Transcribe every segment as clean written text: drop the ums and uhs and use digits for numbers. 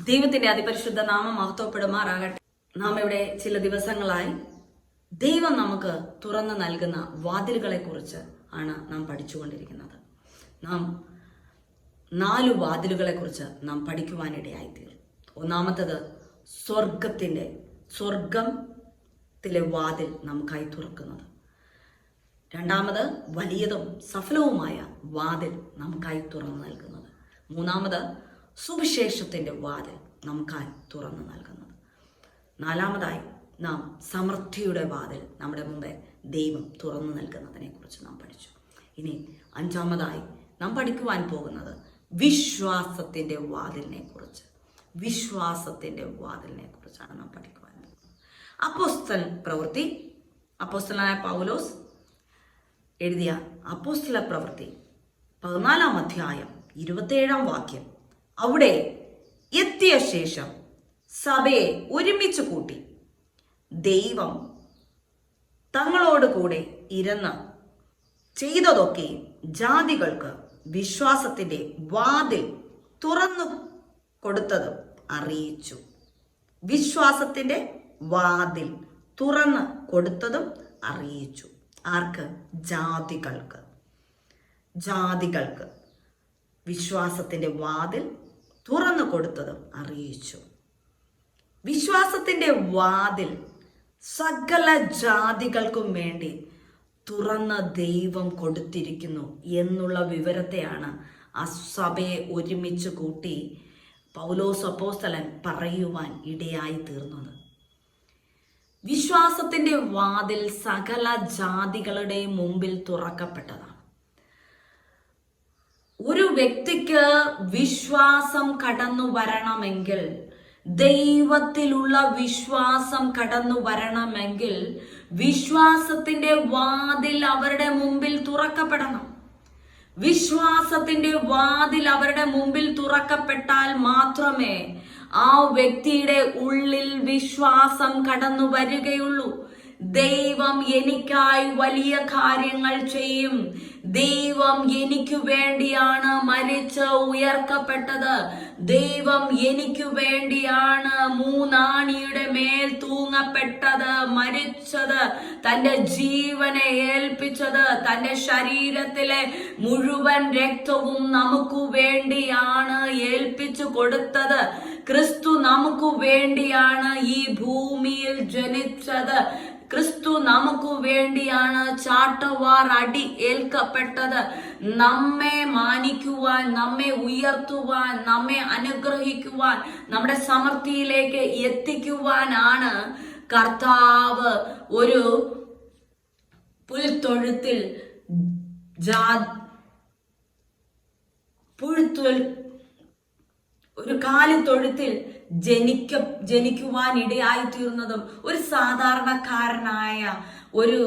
ദൈവത്തിന്റെ അതിപരിശുദ്ധ നാമം മഹത്വപ്പെടുമാറാകട്ടെ. നാം ഇവിടെ ചില ദിവസങ്ങളായി ദൈവം നമുക്ക് തുറന്നു നൽകുന്ന വാതിലുകളെ കുറിച്ച് ആണ് നാം പഠിച്ചുകൊണ്ടിരിക്കുന്നത്. നാം 4 വാതിലുകളെ കുറിച്ച് നാം പഠിക്കുവാനിടയായിത്തീരും. ഒന്നാമത്തത് സ്വർഗത്തിലെ വാതിൽ നമുക്കായി തുറക്കുന്നത്. രണ്ടാമത് വലിയതും സഫലവുമായ വാതിൽ നമുക്കായി തുറന്നു നൽകുന്നത്. മൂന്നാമത് സുവിശേഷത്തിന്റെ വാതിൽ നമുക്കായി തുറന്നു നൽകുന്നത്. നാലാമതായി നാം സമൃദ്ധിയുടെ വാതിൽ നമ്മുടെ മുമ്പേ ദൈവം തുറന്നു നൽകുന്നതിനെ കുറിച്ച് നാം പഠിച്ചു. ഇനി 5ാമതായി നാം പഠിക്കുവാൻ പോകുന്നത് വിശ്വാസത്തിന്റെ വാതിലിനെ കുറിച്ചാണ് നാം പഠിക്കുവാൻ പോകുന്നത്. അപ്പോസ്തലനായ പൗലോസ് എഴുതിയ അപ്പോസ്തല പ്രവൃത്തി 14-ാം അധ്യായം 27-ാം വാക്യം. അവിടെ എത്തിയ ശേഷം സഭയെ ഒരുമിച്ച് കൂട്ടി ദൈവം തങ്ങളോട് കൂടെ ഇരുന്ന് ചെയ്തതൊക്കെ ജാതികൾക്ക് വിശ്വാസത്തിന്റെ വാതിൽ തുറന്നു കൊടുത്തതും അറിയിച്ചു. വിശ്വാസത്തിന്റെ വാതിൽ തുറന്ന് കൊടുത്തതും അറിയിച്ചു. ആർക്ക്? ജാതികൾക്ക് വിശ്വാസത്തിന്റെ വാതിൽ തുറന്നു കൊടുത്തതും അറിയിച്ചു. വിശ്വാസത്തിന്റെ വാതിൽ സകല ജാതികൾക്കും വേണ്ടി തുറന്ന ദൈവം കൊടുത്തിരിക്കുന്നു എന്നുള്ള വിവരത്തെയാണ് ആ സഭയെ ഒരുമിച്ച് കൂട്ടി പൗലോസ് അപ്പോസ്തലൻ പറയുവാൻ ഇടയായി തീർന്നത്. വിശ്വാസത്തിന്റെ വാതിൽ സകല ജാതികളുടെയും മുമ്പിൽ തുറക്കപ്പെട്ടതാണ്. ഒരു വ്യക്തിക്ക് വിശ്വാസം കടന്നു വരണമെങ്കിൽ, ദൈവത്തിലുള്ള വിശ്വാസം കടന്നു വരണമെങ്കിൽ വിശ്വാസത്തിന്റെ വാതിൽ അവരുടെ മുമ്പിൽ തുറക്കപ്പെടണം. വിശ്വാസത്തിന്റെ വാതിൽ അവരുടെ മുമ്പിൽ തുറക്കപ്പെട്ടാൽ മാത്രമേ ആ വ്യക്തിയുടെ ഉള്ളിൽ വിശ്വാസം കടന്നു വരികയുള്ളൂ. ദൈവം എനിക്കായി വലിയ കാര്യങ്ങൾ ചെയ്യും. ദൈവം എനിക്ക് വേണ്ടിയാണ് മരിച്ച് ഉയർക്കപ്പെട്ടത്. ദൈവം എനിക്ക് വേണ്ടിയാണ് 3 ആണിയുടെ മേൽ തൂങ്ങപ്പെട്ടത്, മരിച്ചത്, തന്റെ ജീവനെ ഏൽപ്പിച്ചത്, തന്റെ ശരീരത്തിലെ മുഴുവൻ രക്തവും നമുക്ക് വേണ്ടിയാണ് ഏൽപ്പിച്ചു കൊടുത്തത്. ക്രിസ്തു നമുക്ക് വേണ്ടിയാണ് ഈ ഭൂമിയിൽ ജനിച്ചത്. ക്രിസ്തു നമുക്ക് വേണ്ടിയാണ് ചാട്ടവാർ അടി ഏൽക്കപ്പെട്ടത്. നമ്മെ മാനിക്കുവാൻ, നമ്മെ ഉയർത്തുവാൻ, നമ്മെ അനുഗ്രഹിക്കുവാൻ, നമ്മുടെ സമൃദ്ധിയിലേക്ക് എത്തിക്കുവാനാണ് കർത്താവ് ഒരു പുൽത്തൊഴുത്തിൽ ഒരു കാലിത്തൊഴുത്തിൽ ജനിക്കുവാൻ ഇടയായി തീർന്നതും ഒരു സാധാരണക്കാരനായ ഒരു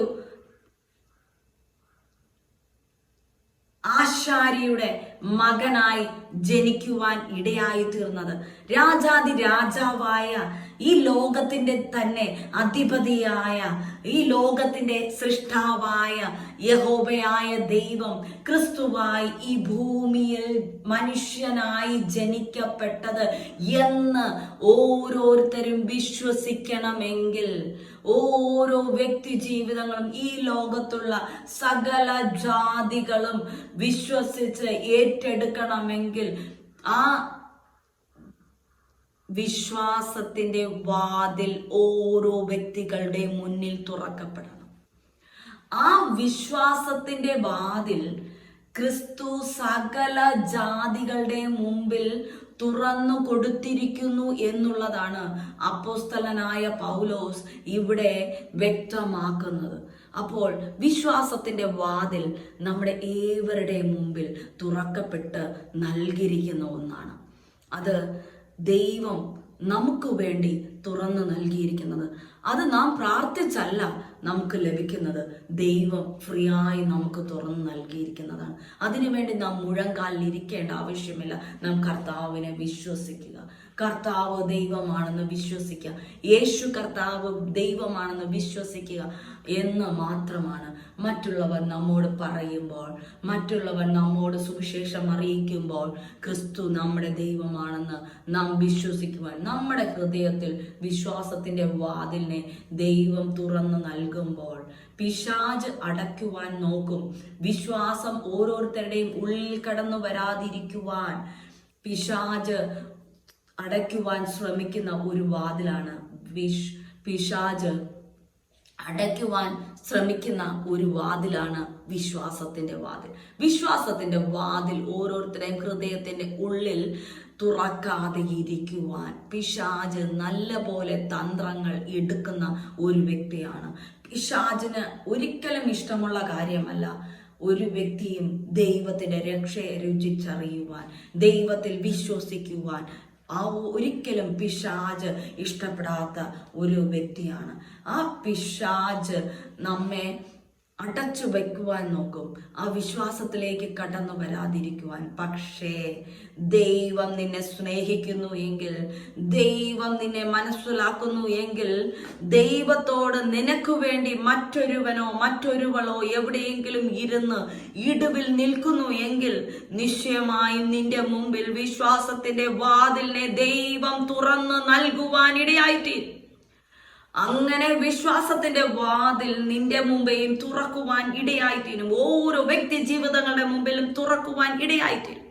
ആശാരിയുടെ മകനായി ജനിക്കുവാൻ ഇടയായി തീർന്നത്. രാജാതി രാജാവായ, ഈ ലോകത്തിന്റെ തന്നെ അധിപതിയായ, ഈ ലോകത്തിന്റെ സൃഷ്ടാവായ യഹോവയായ ദൈവം ക്രിസ്തുവായി ഈ ഭൂമിയിൽ മനുഷ്യനായി ജനിക്കപ്പെട്ടത് എന്ന് ഓരോരുത്തരും വിശ്വസിക്കണമെങ്കിൽ, ഓരോ വ്യക്തി ജീവിതങ്ങളും ഈ ലോകത്തുള്ള സകല ജാതികളും വിശ്വസിച്ച് ഏറ്റെടുക്കണമെങ്കിൽ ആ വിശ്വാസത്തിന്റെ വാതിൽ ഓരോ വ്യക്തികളുടെ മുന്നിൽ തുറക്കപ്പെടണം. ആ വിശ്വാസത്തിന്റെ വാതിൽ ക്രിസ്തു സകല ജാതികളുടെ മുമ്പിൽ തുറന്നു കൊടുത്തിരിക്കുന്നു എന്നുള്ളതാണ് അപ്പോസ്തലനായ പൗലോസ് ഇവിടെ വ്യക്തമാക്കുന്നത്. അപ്പോൾ വിശ്വാസത്തിന്റെ വാതിൽ നമ്മുടെ ഏവരുടെയും മുമ്പിൽ തുറക്കപ്പെട്ട് നൽകിയിരിക്കുന്ന ഒന്നാണ്. അത് ദൈവം നമുക്ക് വേണ്ടി തുറന്നു നൽകിയിരിക്കുന്നത്. അത് നാം പ്രാർത്ഥിച്ചല്ല നമുക്ക് ലഭിക്കുന്നത്, ദൈവം ഫ്രീയായി നമുക്ക് തുറന്നു നൽകിയിരിക്കുന്നതാണ്. അതിനുവേണ്ടി നാം മുഴങ്കാലിൽ ഇരിക്കേണ്ട ആവശ്യമില്ല. നാം കർത്താവിനെ വിശ്വസിക്കുക. കർത്താവ് ദൈവമാണെന്ന് വിശ്വസിക്കുക, യേശു കർത്താവ് ദൈവമാണെന്ന് വിശ്വസിക്കുക എന്ന് മാത്രമാണ് മറ്റുള്ളവർ നമ്മോട് പറയുമ്പോൾ, മറ്റുള്ളവർ നമ്മോട് സുവിശേഷം അറിയിക്കുമ്പോൾ ക്രിസ്തു നമ്മുടെ ദൈവമാണെന്ന് നാം വിശ്വസിക്കുവാൻ, നമ്മുടെ ഹൃദയത്തിൽ വിശ്വാസത്തിന്റെ വാതിലിനെ ദൈവം തുറന്നു നൽകുമ്പോൾ പിശാച് അടയ്ക്കുവാൻ നോക്കും. വിശ്വാസം ഓരോരുത്തരുടെയും ഉള്ളിൽ കടന്നു വരാതിരിക്കുവാൻ പിശാച് അടയ്ക്കുവാൻ ശ്രമിക്കുന്ന ഒരു വാതിലാണ് പിശാച് അടയ്ക്കുവാൻ ശ്രമിക്കുന്ന ഒരു വാതിലാണ് വിശ്വാസത്തിന്റെ വാതിൽ. വിശ്വാസത്തിന്റെ വാതിൽ ഓരോരുത്തരുടെയും ഹൃദയത്തിന്റെ ഉള്ളിൽ തുറക്കാതെ ഇരിക്കുവാൻ പിശാച് നല്ല പോലെ തന്ത്രങ്ങൾ എടുക്കുന്ന ഒരു വ്യക്തിയാണ്. പിശാചിന് ഒരിക്കലും ഇഷ്ടമുള്ള കാര്യമല്ല ഒരു വ്യക്തിയും ദൈവത്തിന്റെ രക്ഷയെ രുചിച്ചറിയുവാൻ, ദൈവത്തിൽ വിശ്വസിക്കുവാൻ ഒരിക്കലും പിശാച് ഇഷ്ടപ്പെടാത്ത ഒരു വ്യക്തിയാണ്. ആ പിശാച് നമ്മെ അടച്ചു വയ്ക്കുവാൻ നോക്കും, ആ വിശ്വാസത്തിലേക്ക് കടന്നു വരാതിരിക്കുവാൻ. പക്ഷേ ദൈവം നിന്നെ സ്നേഹിക്കുന്നു എങ്കിൽ, ദൈവം നിന്നെ മനസ്സിലാക്കുന്നു എങ്കിൽ, ദൈവത്തോട് നിനക്ക് വേണ്ടി മറ്റൊരുവനോ മറ്റൊരുവളോ എവിടെയെങ്കിലും ഇരുന്ന് ഇടിവിൽ നിൽക്കുന്നു എങ്കിൽ നിശ്ചയമായും നിന്റെ മുമ്പിൽ വിശ്വാസത്തിന്റെ വാതിലിനെ ദൈവം തുറന്ന് നൽകുവാൻ ഇടയായിത്തീരും. അങ്ങനെ വിശ്വാസത്തിന്റെ വാതിൽ നിന്റെ മുമ്പേയും തുറക്കുവാൻ ഇടയായിത്തീരും. ഓരോ വ്യക്തി ജീവിതങ്ങളുടെ മുമ്പിലും തുറക്കുവാൻ ഇടയായിത്തീരും.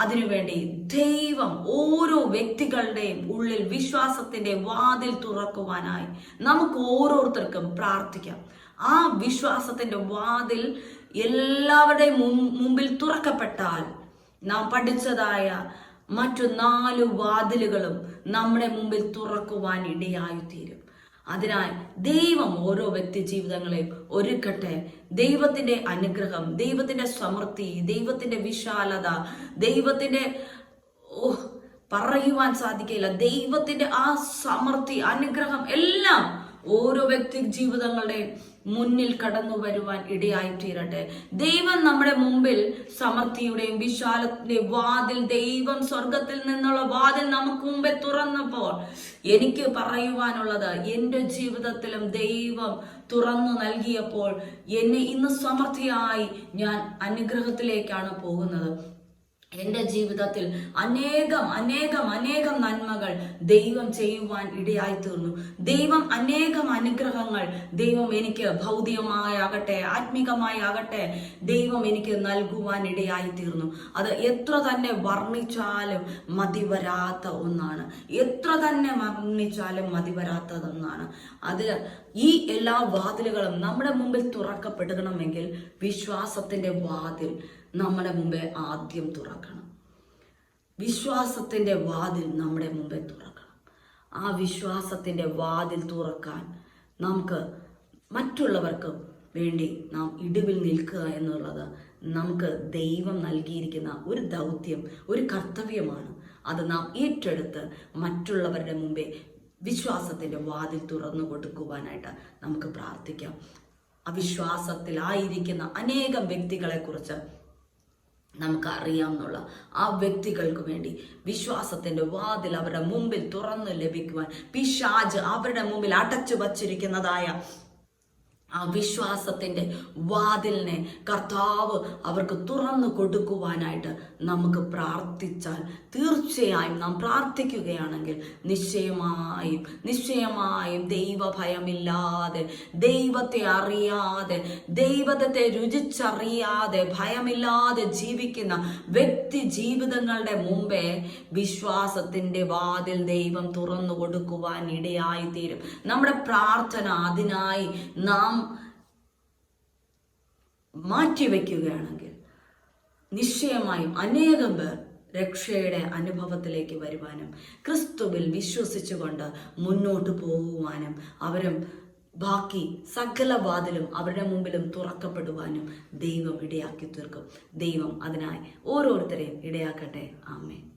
അതിനുവേണ്ടി ദൈവം ഓരോ വ്യക്തികളുടെയും ഉള്ളിൽ വിശ്വാസത്തിന്റെ വാതിൽ തുറക്കുവാനായി നമുക്ക് ഓരോരുത്തർക്കും പ്രാർത്ഥിക്കാം. ആ വിശ്വാസത്തിന്റെ വാതിൽ എല്ലാവരുടെയും മുമ്പിൽ തുറക്കപ്പെട്ടാൽ നാം പഠിച്ചതായ മറ്റു 4 വാതിലുകളും നമ്മുടെ മുമ്പിൽ തുറക്കുവാൻ ഇടയായിത്തീരും. അതിനാൽ ദൈവം ഓരോ വ്യക്തി ജീവിതങ്ങളെയും ഒരുക്കട്ടെ. ദൈവത്തിന്റെ അനുഗ്രഹം, ദൈവത്തിന്റെ സമൃദ്ധി, ദൈവത്തിന്റെ വിശാലത, ദൈവത്തിന്റെ പറയുവാൻ സാധിക്കില്ല, ദൈവത്തിന്റെ ആ സമൃദ്ധി, അനുഗ്രഹം എല്ലാം ഓരോ വ്യക്തി ജീവിതങ്ങളുടെയും മുന്നിൽ കടന്നു വരുവാൻ ഇടയായിത്തീരട്ടെ. ദൈവം നമ്മുടെ മുമ്പിൽ സമൃദ്ധിയുടെയും വിശാലത്തിന്റെയും വാതിൽ, ദൈവം സ്വർഗത്തിൽ നിന്നുള്ള വാതിൽ നമുക്ക് മുമ്പേ തുറന്നപ്പോൾ എനിക്ക് പറയുവാനുള്ളത്, എൻ്റെ ജീവിതത്തിലും ദൈവം തുറന്നു നൽകിയപ്പോൾ എന്നെ ഇന്ന് സമൃദ്ധിയായി ഞാൻ അനുഗ്രഹത്തിലേക്കാണ് പോകുന്നത്. എൻ്റെ ജീവിതത്തിൽ അനേകം നന്മകൾ ദൈവം ചെയ്യുവാൻ ഇടയായി തീർന്നു. ദൈവം അനേകം അനുഗ്രഹങ്ങൾ ദൈവം എനിക്ക് ഭൗതികമായാകട്ടെ ആത്മീകമായാകട്ടെ ദൈവം എനിക്ക് നൽകുവാൻ ഇടയായി തീർന്നു. അത് എത്ര തന്നെ വർണ്ണിച്ചാലും മതിവരാത്ത ഒന്നാണ്, എത്ര തന്നെ വർണ്ണിച്ചാലും മതിവരാത്തതൊന്നാണ്. അത് ഈ എല്ലാ വാതിലുകളും നമ്മുടെ മുമ്പിൽ തുറക്കപ്പെടണമെങ്കിൽ വിശ്വാസത്തിന്റെ വാതിൽ നമ്മുടെ മുമ്പേ ആദ്യം തുറക്കണം. വിശ്വാസത്തിന്റെ വാതിൽ നമ്മുടെ മുമ്പേ തുറക്കണം. ആ വിശ്വാസത്തിന്റെ വാതിൽ തുറക്കാൻ നമുക്ക് മറ്റുള്ളവർക്ക് വേണ്ടി നാം ഇടിവിൽ നിൽക്കുക എന്നുള്ളത് നമുക്ക് ദൈവം നൽകിയിരിക്കുന്ന ഒരു ദൗത്യം, ഒരു കർത്തവ്യമാണ്. അത് നാം ഏറ്റെടുത്ത് മറ്റുള്ളവരുടെ മുമ്പേ വിശ്വാസത്തിന്റെ വാതിൽ തുറന്നു കൊടുക്കുവാനായിട്ട് നമുക്ക് പ്രാർത്ഥിക്കാം. അവിശ്വാസത്തിലായിരിക്കുന്ന അനേകം വ്യക്തികളെ കുറിച്ച് നമുക്ക് അറിയാമെന്നുള്ള ആ വ്യക്തികൾക്ക് വേണ്ടി വിശ്വാസത്തിന്റെ വാതിൽ അവരുടെ മുമ്പിൽ തുറന്നു ലഭിക്കുവാൻ പിശാച് അവരുടെ മുമ്പിൽ അടച്ചു വച്ചിരിക്കുന്നതായ ആ വിശ്വാസത്തിന്റെ വാതിലിനെ കർത്താവ് അവർക്ക് തുറന്നു കൊടുക്കുവാനായിട്ട് നമുക്ക് പ്രാർത്ഥിച്ചാൽ, തീർച്ചയായും നാം പ്രാർത്ഥിക്കുകയാണെങ്കിൽ നിശ്ചയമായും ദൈവഭയമില്ലാതെ, ദൈവത്തെ അറിയാതെ, ദൈവത്തെ രുചിച്ചറിയാതെ, ഭയമില്ലാതെ ജീവിക്കുന്ന വ്യക്തി ജീവിതങ്ങളുടെ മുമ്പേ വിശ്വാസത്തിന്റെ വാതിൽ ദൈവം തുറന്നു കൊടുക്കുവാൻ ഇടയായി തീരും. നമ്മുടെ പ്രാർത്ഥന അതിനായി നാം മാറ്റിവെക്കുകയാണെങ്കിൽ നിശ്ചയമായും അനേകം പേർ രക്ഷയുടെ അനുഭവത്തിലേക്ക് വരുവാനും ക്രിസ്തുവിൽ വിശ്വസിച്ചുകൊണ്ട് മുന്നോട്ട് പോകുവാനും അവരും ബാക്കി സകല വാതിലും അവരുടെ മുമ്പിലും തുറക്കപ്പെടുവാനും ദൈവം ഇടയാക്കി തീർക്കും. ദൈവം അതിനായി ഓരോരുത്തരെയും ഇടയാക്കട്ടെ. ആമേൻ.